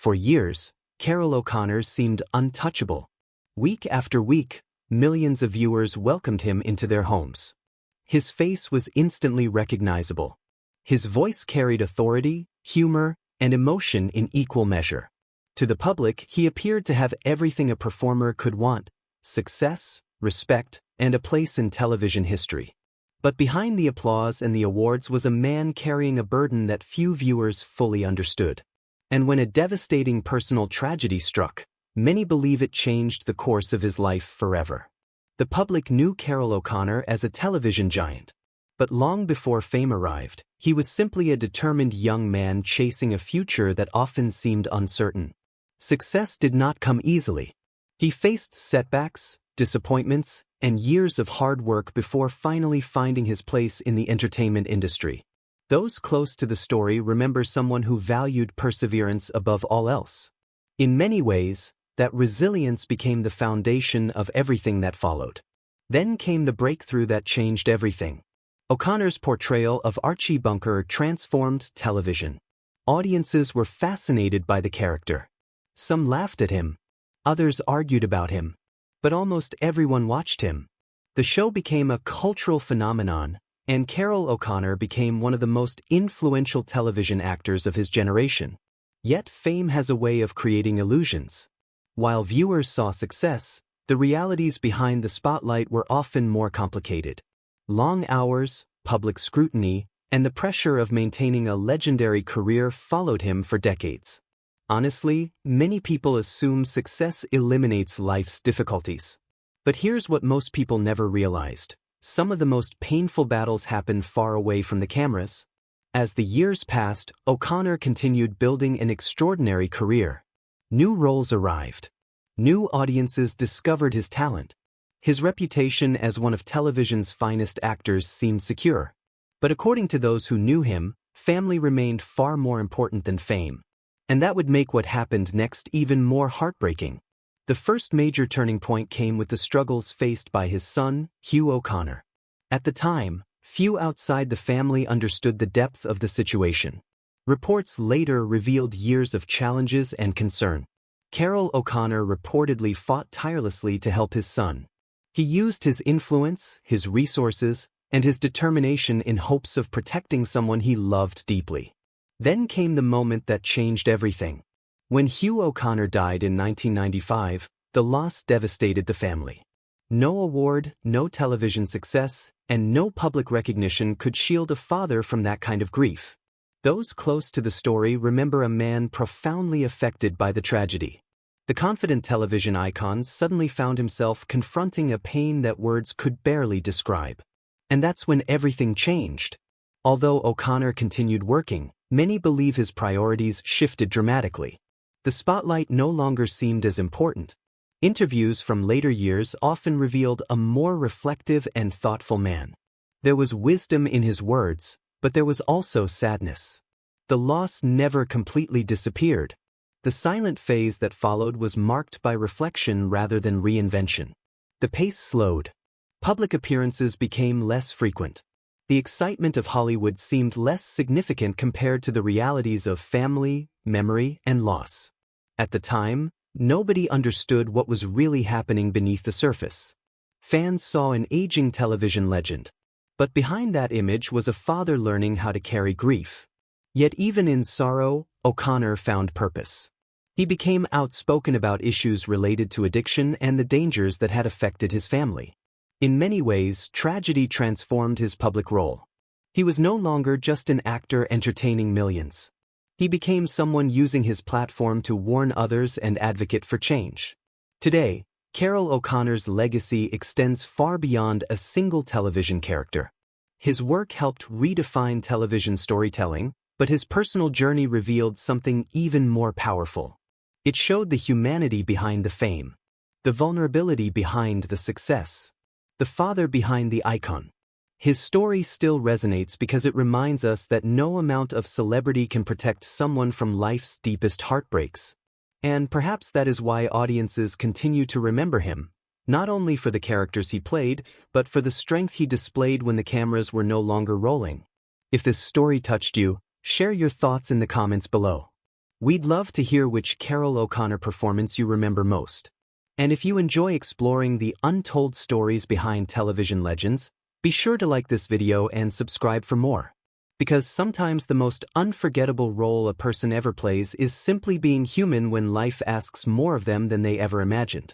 For years, Carroll O'Connor seemed untouchable. Week after week, millions of viewers welcomed him into their homes. His face was instantly recognizable. His voice carried authority, humor, and emotion in equal measure. To the public, he appeared to have everything a performer could want: success, respect, and a place in television history. But behind the applause and the awards was a man carrying a burden that few viewers fully understood. And when a devastating personal tragedy struck, many believe it changed the course of his life forever. The public knew Carroll O'Connor as a television giant. But long before fame arrived, he was simply a determined young man chasing a future that often seemed uncertain. Success did not come easily. He faced setbacks, disappointments, and years of hard work before finally finding his place in the entertainment industry. Those close to the story remember someone who valued perseverance above all else. In many ways, that resilience became the foundation of everything that followed. Then came the breakthrough that changed everything. O'Connor's portrayal of Archie Bunker transformed television. Audiences were fascinated by the character. Some laughed at him. Others argued about him. But almost everyone watched him. The show became a cultural phenomenon, and Carroll O'Connor became one of the most influential television actors of his generation. Yet fame has a way of creating illusions. While viewers saw success, the realities behind the spotlight were often more complicated. Long hours, public scrutiny, and the pressure of maintaining a legendary career followed him for decades. Honestly, many people assume success eliminates life's difficulties. But here's what most people never realized. Some of the most painful battles happened far away from the cameras. As the years passed, O'Connor continued building an extraordinary career. New roles arrived. New audiences discovered his talent. His reputation as one of television's finest actors seemed secure. But according to those who knew him, family remained far more important than fame. And that would make what happened next even more heartbreaking. The first major turning point came with the struggles faced by his son, Hugh O'Connor. At the time, few outside the family understood the depth of the situation. Reports later revealed years of challenges and concern. Carroll O'Connor reportedly fought tirelessly to help his son. He used his influence, his resources, and his determination in hopes of protecting someone he loved deeply. Then came the moment that changed everything. When Hugh O'Connor died in 1995, the loss devastated the family. No award, no television success, and no public recognition could shield a father from that kind of grief. Those close to the story remember a man profoundly affected by the tragedy. The confident television icon suddenly found himself confronting a pain that words could barely describe. And that's when everything changed. Although O'Connor continued working, many believe his priorities shifted dramatically. The spotlight no longer seemed as important. Interviews from later years often revealed a more reflective and thoughtful man. There was wisdom in his words, but there was also sadness. The loss never completely disappeared. The silent phase that followed was marked by reflection rather than reinvention. The pace slowed. Public appearances became less frequent. The excitement of Hollywood seemed less significant compared to the realities of family, memory, and loss. At the time, nobody understood what was really happening beneath the surface. Fans saw an aging television legend. But behind that image was a father learning how to carry grief. Yet even in sorrow, O'Connor found purpose. He became outspoken about issues related to addiction and the dangers that had affected his family. In many ways, tragedy transformed his public role. He was no longer just an actor entertaining millions. He became someone using his platform to warn others and advocate for change. Today, Carroll O'Connor's legacy extends far beyond a single television character. His work helped redefine television storytelling, but his personal journey revealed something even more powerful. It showed the humanity behind the fame, the vulnerability behind the success, the father behind the icon. His story still resonates because it reminds us that no amount of celebrity can protect someone from life's deepest heartbreaks. And perhaps that is why audiences continue to remember him, not only for the characters he played, but for the strength he displayed when the cameras were no longer rolling. If this story touched you, share your thoughts in the comments below. We'd love to hear which Carroll O'Connor performance you remember most. And if you enjoy exploring the untold stories behind television legends, be sure to like this video and subscribe for more. Because sometimes the most unforgettable role a person ever plays is simply being human when life asks more of them than they ever imagined.